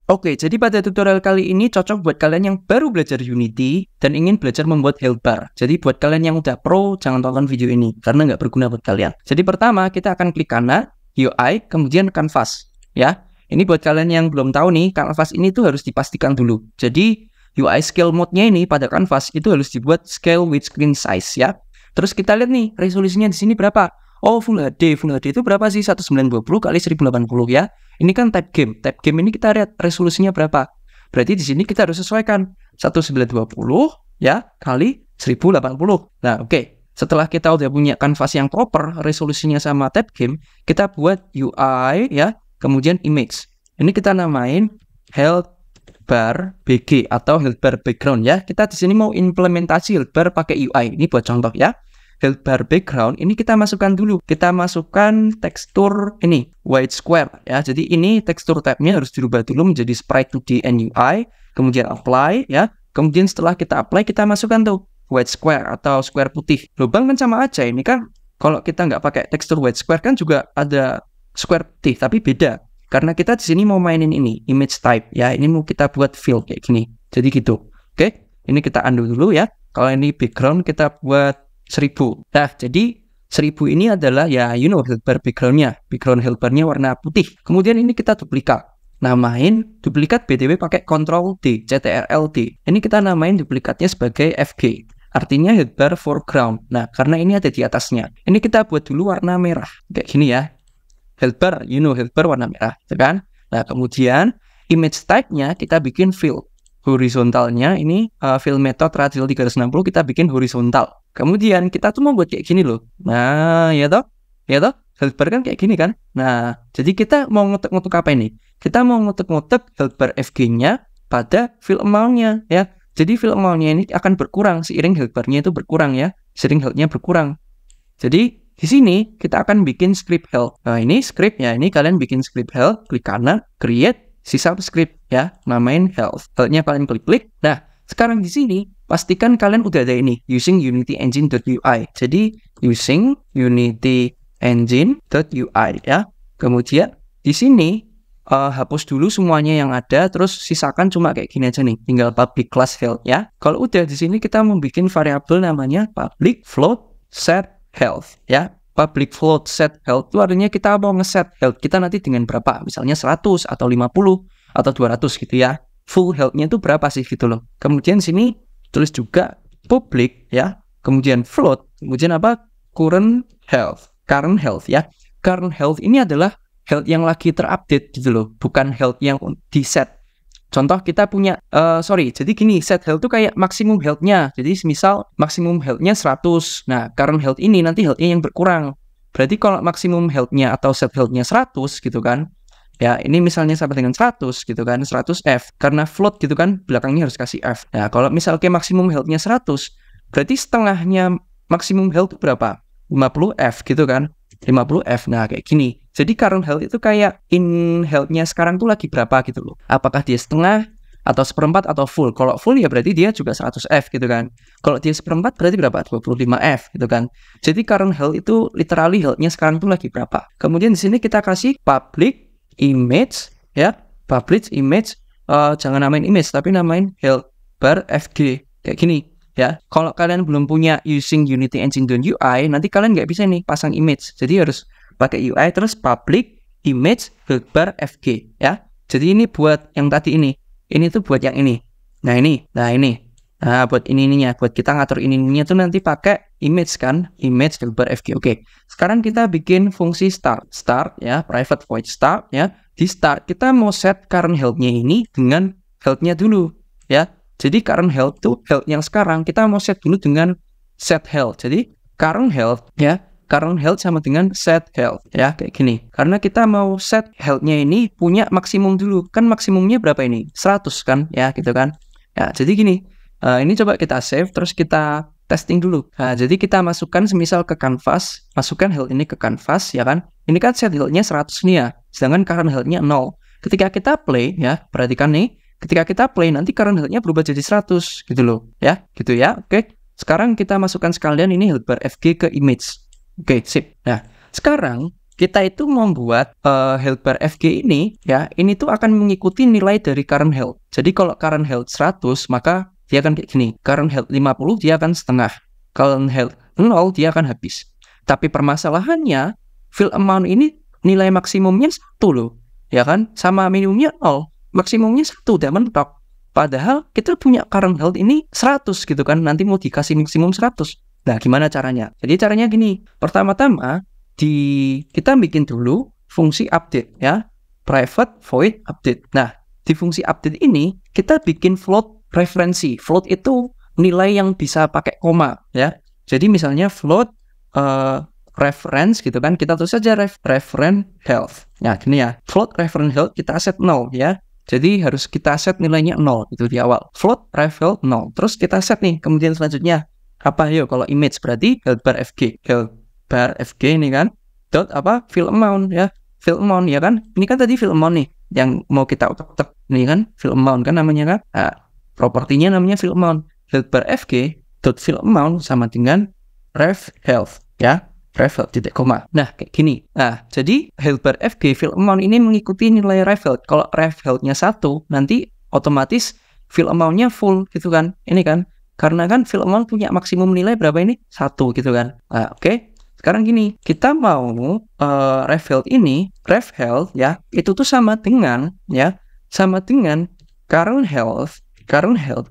Oke, jadi pada tutorial kali ini cocok buat kalian yang baru belajar Unity dan ingin belajar membuat health bar. Jadi buat kalian yang udah pro, jangan tonton video ini karena nggak berguna buat kalian. Jadi pertama kita akan klik kanan, UI, kemudian Canvas. Ya, ini buat kalian yang belum tahu nih, Canvas ini tuh harus dipastikan dulu. Jadi UI scale mode-nya ini pada Canvas itu harus dibuat scale with screen size ya. Terus kita lihat nih resolusinya di sini berapa. Oh, Full HD. Full HD itu berapa sih? 1920 kali 1080 ya. Ini kan type game. Type game ini kita lihat resolusinya berapa. Berarti di sini kita harus sesuaikan 1920 ya kali 1080. Nah, oke. Setelah kita udah punya canvas yang proper, resolusinya sama type game, kita buat UI ya, kemudian image. Ini kita namain health bar BG atau health bar background ya. Kita di sini mau implementasi health bar pakai UI. Ini buat contoh ya. Health bar background ini kita masukkan dulu. Kita masukkan tekstur ini white square ya. Jadi ini tekstur tab-nya harus dirubah dulu menjadi sprite 2D and UI, kemudian apply ya. Kemudian setelah kita apply kita masukkan tuh white square atau square putih. Lubang kan sama aja. Ini kan kalau kita nggak pakai tekstur white square kan juga ada square putih tapi beda. Karena kita di sini mau mainin ini image type ya. Ini mau kita buat fill kayak gini. Jadi gitu. Oke, ini kita undo dulu ya. Kalau ini background kita buat 1000. Nah, jadi 1000 ini adalah ya health bar background-nya. Background health bar-nya warna putih. Kemudian ini kita duplikat. Namain duplikat BTW pakai Ctrl D, CTRL-D. Ini kita namain duplikatnya sebagai FG. Artinya health bar foreground. Nah, karena ini ada di atasnya. Ini kita buat dulu warna merah. Kayak gini ya. Health bar, health bar warna merah, kan? Nah, kemudian image type-nya kita bikin fill. Horizontalnya ini fill method radial 360 kita bikin horizontal. Kemudian kita tuh mau buat kayak gini loh. Nah, ya toh? Health bar kan kayak gini kan? Nah, jadi kita mau ngutuk apa ini? Kita mau ngutuk health bar FG-nya pada fill amount-nya ya. Jadi fill amount-nya ini akan berkurang seiring health bar-nya itu berkurang ya. Seiring health-nya berkurang. Jadi di sini kita akan bikin script health. Nah, ini script ya. Ini kalian bikin script health, klik kanan, create sisa script ya, namain health. Health-nya kalian klik-klik. Nah, sekarang di sini pastikan kalian udah ada ini using Unity Engine.ui. Jadi using Unity Engine.ui ya. Kemudian di sini hapus dulu semuanya yang ada, terus sisakan cuma kayak gini aja nih, tinggal public class health ya. Kalau udah di sini kita mau bikin variabel namanya public float set health ya. Public float set health itu artinya kita mau ngeset health kita nanti dengan berapa, misalnya 100 atau 50 atau 200 gitu ya. Full health-nya itu berapa sih gitu loh. Kemudian sini tulis juga public ya, kemudian float, kemudian apa? Current health ya. Current health ini adalah health yang lagi terupdate gitu loh, bukan health yang di set. Contoh kita punya, jadi gini, set health itu kayak maksimum health-nya. Jadi misal maksimum health-nya 100. Nah, current health ini nanti health-nya yang berkurang. Berarti kalau maksimum health-nya atau set health-nya 100 gitu kan, ya ini misalnya sama dengan 100 gitu kan, 100F. Karena float gitu kan, belakangnya harus kasih F. Nah, kalau misalnya maksimum health-nya 100, berarti setengahnya maksimum health itu berapa? 50F gitu kan. 50F. Nah, kayak gini. Jadi current health itu kayak in health-nya sekarang tuh lagi berapa gitu loh. Apakah dia setengah atau seperempat atau full. Kalau full ya berarti dia juga 100F gitu kan. Kalau dia seperempat berarti berapa? 25F gitu kan. Jadi current health itu literally health-nya sekarang tuh lagi berapa. Kemudian di sini kita kasih public image ya. Public image, jangan namain image tapi namain health bar FG. Kayak gini. Ya, kalau kalian belum punya using Unity Engine.ui, nanti kalian nggak bisa nih pasang image. Jadi harus pakai UI terus public image health bar FG ya. Jadi ini buat yang tadi ini. Ini tuh buat yang ini. Nah, ini. Nah, buat ininya, buat kita ngatur ininya tuh nanti pakai image kan, image health bar FG. Oke. Sekarang kita bikin fungsi start. Start ya, private void start ya. Di start kita mau set current health-nya ini dengan health-nya dulu ya. Jadi current health tuh health yang sekarang kita mau set dulu dengan set health. Jadi current health ya, current health sama dengan set health ya, kayak gini. Karena kita mau set health-nya ini punya maksimum dulu. Kan maksimumnya berapa ini? 100 kan ya, gitu kan. Ya, jadi gini. Ini coba kita save terus kita testing dulu. Nah, jadi kita masukkan semisal ke canvas, masukkan health ini ke canvas ya kan. Ini kan set health-nya 100 nih ya. Sedangkan current health-nya 0. Ketika kita play ya, perhatikan nih. Ketika kita play nanti current health-nya berubah jadi 100 gitu loh ya, gitu ya. Oke. Sekarang kita masukkan sekalian ini health bar FG ke image. Oke, sip. Nah, sekarang kita itu membuat health bar FG ini ya, ini tuh akan mengikuti nilai dari current health. Jadi kalau current health 100, maka dia akan kayak gini. Current health 50, dia akan setengah. Current health 0, dia akan habis. Tapi permasalahannya, fill amount ini nilai maksimumnya 1 loh. Ya kan? Sama minimumnya 0. Maksimumnya 1, udah mentok. Padahal kita punya current health ini 100 gitu kan. Nanti mau dikasih maksimum 100. Nah, gimana caranya? Jadi caranya gini. Pertama-tama, kita bikin dulu fungsi update ya. Private void update. Nah, di fungsi update ini, kita bikin float referensi. Float itu nilai yang bisa pakai koma ya. Jadi misalnya float reference gitu kan. Kita tulis saja reference health. Nah, gini ya. Float reference health kita set 0 ya. Jadi harus kita set nilainya 0 itu di awal. Float reference 0. Terus kita set nih kemudian selanjutnya apa yuk kalau image berarti health bar FG. Health bar FG ini kan dot apa fill amount ya. Fill amount ya kan. Ini kan tadi fill amount nih yang mau kita utak-utak. Ini kan fill amount kan namanya kan. Nah, propertinya namanya fill amount. Health bar FG dot fill amount sama dengan ref health ya. Ref health titik koma. Nah, kayak gini. Nah, jadi health bar FG fill amount ini mengikuti nilai ref health. Kalau ref health-nya 1, nanti otomatis fill amount-nya full gitu kan. Ini kan. Karena kan fill amount punya maksimum nilai berapa ini? 1 gitu kan. Nah, oke. Sekarang gini, kita mau ref health ini, ref health ya, itu tuh sama dengan current health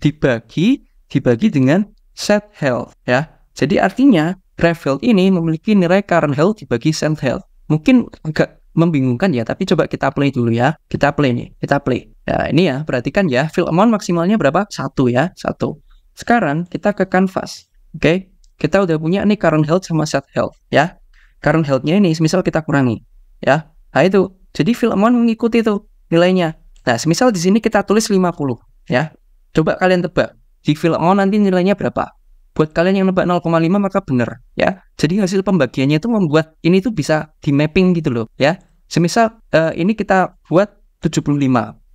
dibagi dengan set health ya. Jadi artinya ref health ini memiliki nilai current health dibagi set health. Mungkin agak membingungkan ya, tapi coba kita play dulu ya. Kita play nih, kita play. Nah, ini ya, perhatikan ya, fill amount maksimalnya berapa? 1 ya, 1. Sekarang kita ke canvas. Oke. Kita udah punya nih current health sama set health ya. Current health-nya ini semisal kita kurangi ya. Nah, itu. Jadi fill amount mengikuti tuh nilainya. Nah, semisal di sini kita tulis 50 ya. Coba kalian tebak. Di fill amount nanti nilainya berapa? Buat kalian yang nebak 0,5 maka benar ya. Jadi hasil pembagiannya itu membuat ini tuh bisa di mapping gitu loh ya. Semisal ini kita buat 75.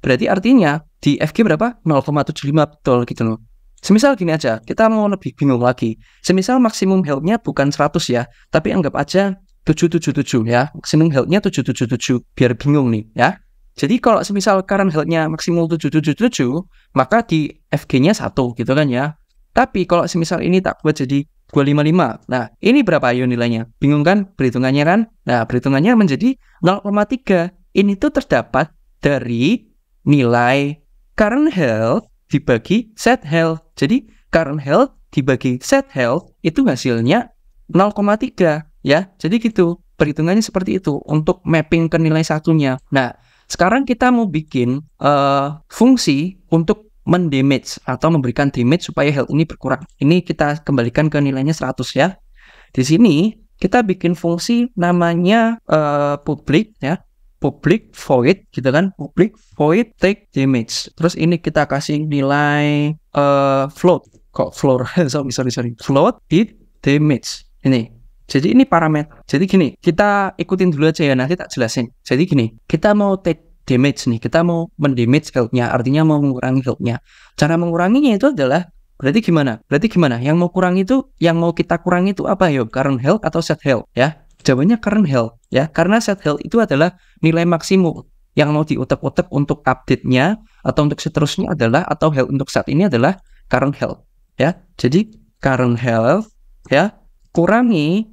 Berarti artinya di FG berapa? 0,75 betul gitu loh. Semisal gini aja, kita mau lebih bingung lagi. Semisal maksimum health-nya bukan 100 ya, tapi anggap aja 777 ya. Maksimum health-nya 777 biar bingung nih ya. Jadi kalau semisal current health-nya maksimum 777, maka di FG-nya 1 gitu kan ya. Tapi kalau semisal ini tak buat jadi 255. Nah, ini berapa ayo nilainya? Bingung kan perhitungannya kan? Nah, perhitungannya menjadi 0,3. Ini tuh terdapat dari nilai current health dibagi set health. Jadi current health dibagi set health itu hasilnya 0,3 ya. Jadi gitu. Perhitungannya seperti itu untuk mapping ke nilai satunya. Nah, sekarang kita mau bikin fungsi untuk mendamage atau memberikan damage supaya health ini berkurang. Ini kita kembalikan ke nilainya 100 ya. Di sini kita bikin fungsi namanya public ya. Public void gitu kan. Public void take damage. Terus ini kita kasih nilai float. Kok floor? sorry. Float hit damage. Ini. Jadi ini parameter. Jadi gini, kita ikutin dulu aja ya, nanti tak jelasin. Jadi gini, kita mau take damage nih, kita mau mendamage health-nya, artinya mau mengurangi health-nya. Cara menguranginya itu adalah berarti gimana? Yang mau kita kurangi itu apa ya? Current health atau set health ya? Jawabannya current health ya, karena set health itu adalah nilai maksimum yang mau diutek-utek untuk update-nya atau untuk seterusnya adalah, atau health untuk saat ini adalah current health ya. Jadi current health ya kurangi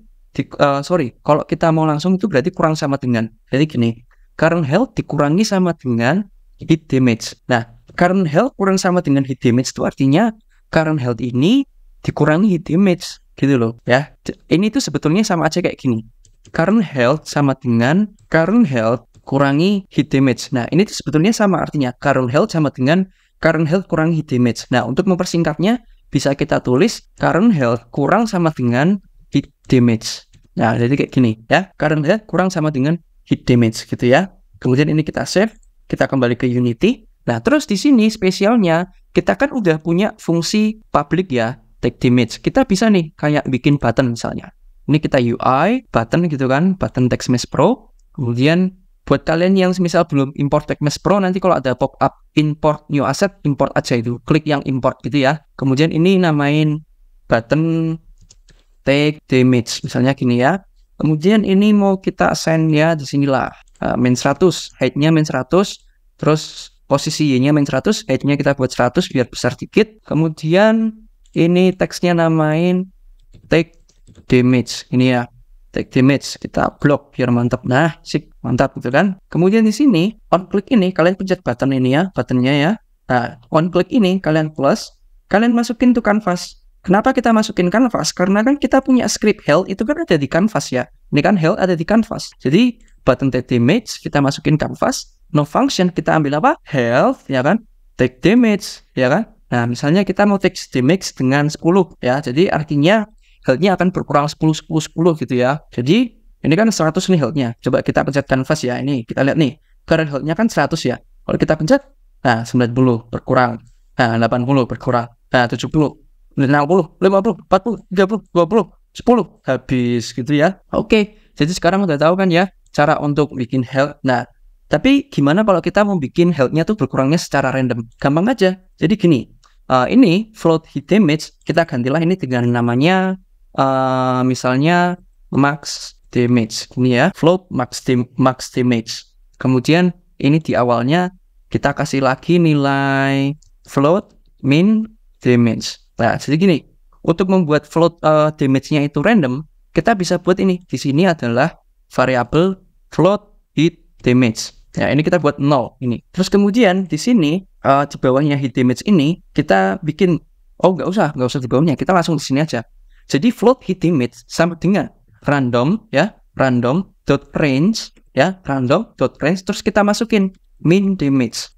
kalau kita mau langsung itu berarti kurang sama dengan, jadi gini, current health dikurangi sama dengan hit damage. Nah, current health kurang sama dengan hit damage itu artinya current health ini dikurangi hit damage gitu loh ya. Ini tuh sebetulnya sama aja kayak gini. Current health sama dengan current health kurangi hit damage. Nah, ini tuh sebetulnya sama artinya. Current health sama dengan current health kurangi hit damage. Nah, untuk mempersingkatnya bisa kita tulis current health kurang sama dengan hit damage. Nah, jadi kayak gini ya. Current health kurang sama dengan hit damage gitu ya. Kemudian ini kita save, kita kembali ke Unity. Nah, terus di sini spesialnya kita kan udah punya fungsi public ya, take damage. Kita bisa nih kayak bikin button misalnya. Ini kita UI, button gitu kan, button TextMesh Pro. Kemudian buat kalian yang misal belum import TextMesh Pro, nanti kalau ada pop-up import new asset, import aja itu. Klik yang import gitu ya. Kemudian ini namain button take damage. Misalnya gini ya. Kemudian ini mau kita assign ya di sinilah min 100, height-nya min 100, terus posisi Y-nya min 100, height-nya kita buat 100 biar besar dikit. Kemudian ini teksnya namain take damage. Ini ya, take damage. Kita blok biar mantap. Nah, sip, mantap gitu kan. Kemudian di sini on click ini kalian pencet button ini ya, buttonnya ya. Nah, on click ini kalian plus, kalian masukin tuh canvas. Kenapa kita masukin canvas? Karena kan kita punya script health itu kan ada di canvas ya. Ini kan health ada di canvas. Jadi button take damage kita masukin canvas. No function kita ambil apa? Health ya kan? Take damage ya kan? Nah misalnya kita mau take damage dengan 10 ya. Jadi artinya health-nya akan berkurang 10, 10, 10 gitu ya. Jadi ini kan 100 nih health-nya. Coba kita pencet canvas ya. Ini kita lihat nih. Current health-nya kan 100 ya. Kalau kita pencet, nah 90 berkurang. Nah 80 berkurang. Nah 70. 60, 50, 40, 30, 20, 10 habis gitu ya. Oke, jadi sekarang udah tahu kan ya cara untuk bikin health. Nah, tapi gimana kalau kita mau bikin health-nya tuh berkurangnya secara random? Gampang aja. Jadi gini, ini float hit damage kita gantilah ini dengan namanya misalnya max damage. Ini ya, float max damage. Kemudian ini di awalnya kita kasih lagi nilai float min damage. Nah, jadi gini, untuk membuat float damage-nya itu random, kita bisa buat ini. Di sini adalah variabel float hit damage. Ya, ini kita buat 0 ini. Terus kemudian di sini di bawahnya hit damage ini kita bikin nggak usah di bawahnya, kita langsung di sini aja. Jadi float hit damage sama dengan random ya, random.range ya, random.range terus kita masukin min damage,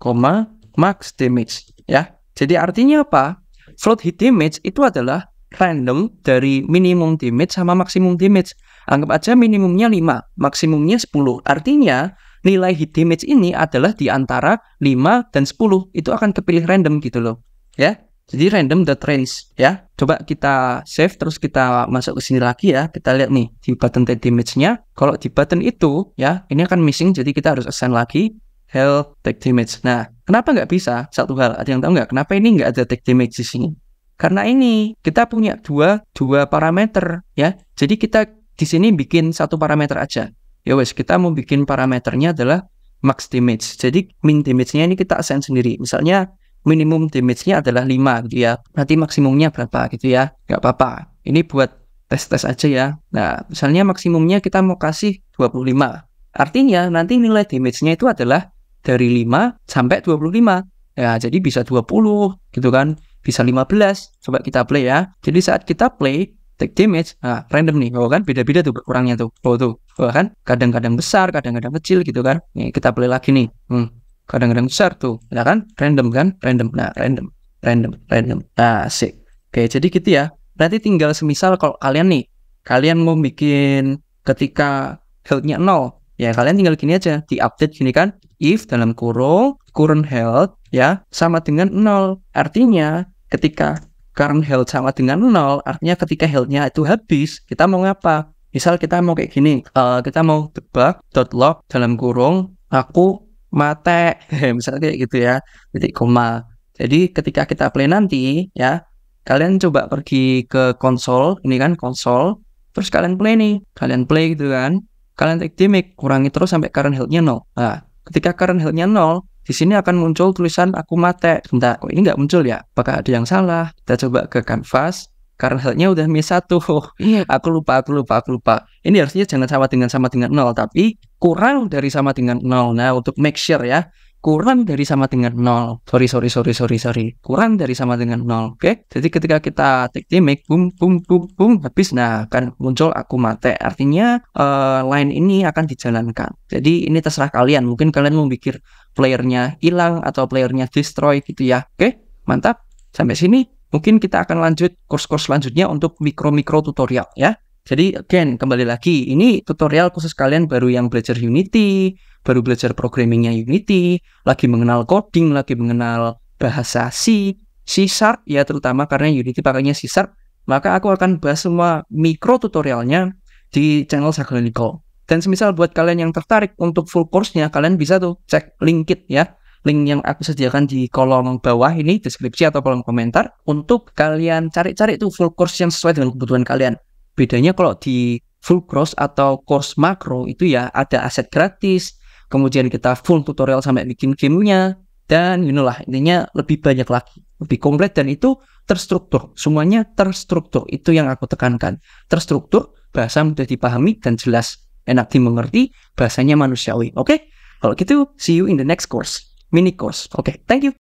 max damage ya. Jadi artinya apa? Float hit damage itu adalah random dari minimum damage sama maksimum damage. Anggap aja minimumnya 5, maksimumnya 10. Artinya nilai hit damage ini adalah di antara 5 dan 10. Itu akan kepilih random gitu loh. Ya. Jadi random.range ya. Coba kita save terus kita masuk ke sini lagi ya. Kita lihat nih di button take damage-nya. Kalau di button itu ya, ini akan missing jadi kita harus assign lagi health take damage. Nah, kenapa nggak bisa? Satu hal, ada yang tahu nggak? Kenapa ini nggak ada take damage di sini? Karena ini kita punya dua parameter ya. Jadi kita di sini bikin satu parameter aja. Ya wes, kita mau bikin parameternya adalah max damage. Jadi min damage-nya ini kita assign sendiri. Misalnya minimum damage-nya adalah 5 gitu ya. Nanti maksimumnya berapa gitu ya? Nggak apa-apa. Ini buat tes-tes aja ya. Nah, misalnya maksimumnya kita mau kasih 25. Artinya nanti nilai damage-nya itu adalah dari 5 sampai 25. Ya, jadi bisa 20 gitu kan. Bisa 15. Coba kita play ya. Jadi saat kita play take damage, nah random nih. Oh kan beda-beda tuh berkurangnya tuh. tuh. Oh kan kadang-kadang besar, kadang-kadang kecil gitu kan. Nih kita play lagi nih. Kadang-kadang besar tuh. Ya kan? Random kan? Random. Nah, random. Nah, asik. Oke, jadi gitu ya. Nanti tinggal semisal kalau kalian mau bikin ketika health-nya 0. Ya, kalian tinggal gini aja, di-update gini kan, if dalam kurung current health ya sama dengan 0. Artinya ketika current health sama dengan 0, artinya ketika health-nya itu habis, kita mau ngapa? Misal kita mau kayak gini, kita mau debug.log dalam kurung aku mate, misalnya kayak gitu ya, titik koma. Jadi ketika kita play nanti ya, kalian coba pergi ke konsol, ini kan konsol, terus kalian play gitu kan. Kalian take damage, kurangi terus sampai current health-nya 0. Nah, ketika current health-nya 0, di sini akan muncul tulisan aku mate. Bentar, kok ini nggak muncul ya? Apakah ada yang salah? Kita coba ke canvas. Current health-nya udah minus 1. Aku lupa. Ini harusnya jangan sama dengan 0, tapi kurang dari sama dengan 0. Nah, untuk make sure ya, kurang dari sama dengan 0. Sorry. Kurang dari sama dengan 0. Oke? Jadi ketika kita take damage, boom, habis. Nah, akan muncul aku mate. Artinya line ini akan dijalankan. Jadi ini terserah kalian. Mungkin kalian mau bikin playernya hilang atau playernya destroy gitu ya. Oke? Mantap. Sampai sini mungkin kita akan lanjut course-course selanjutnya untuk mikro tutorial ya. Jadi again, kembali lagi, ini tutorial khusus kalian baru yang belajar Unity, baru belajar programmingnya Unity, lagi mengenal coding, lagi mengenal bahasa C#, ya terutama karena Unity pakainya C#, maka aku akan bahas semua mikro tutorialnya di channel Sagalanico. Dan semisal buat kalian yang tertarik untuk full course-nya, kalian bisa tuh cek link ya. Link yang aku sediakan di kolom bawah ini, deskripsi atau kolom komentar, untuk kalian cari-cari tuh full course yang sesuai dengan kebutuhan kalian. Bedanya kalau di full course atau course makro itu ya ada aset gratis, kemudian kita full tutorial sampai bikin gamenya, dan lah intinya lebih banyak lagi, lebih komplit dan itu terstruktur. Semuanya terstruktur, itu yang aku tekankan. Terstruktur, bahasa mudah dipahami dan jelas, enak dimengerti, bahasanya manusiawi. Oke? Kalau gitu, see you in the next course, mini course. Oke, thank you.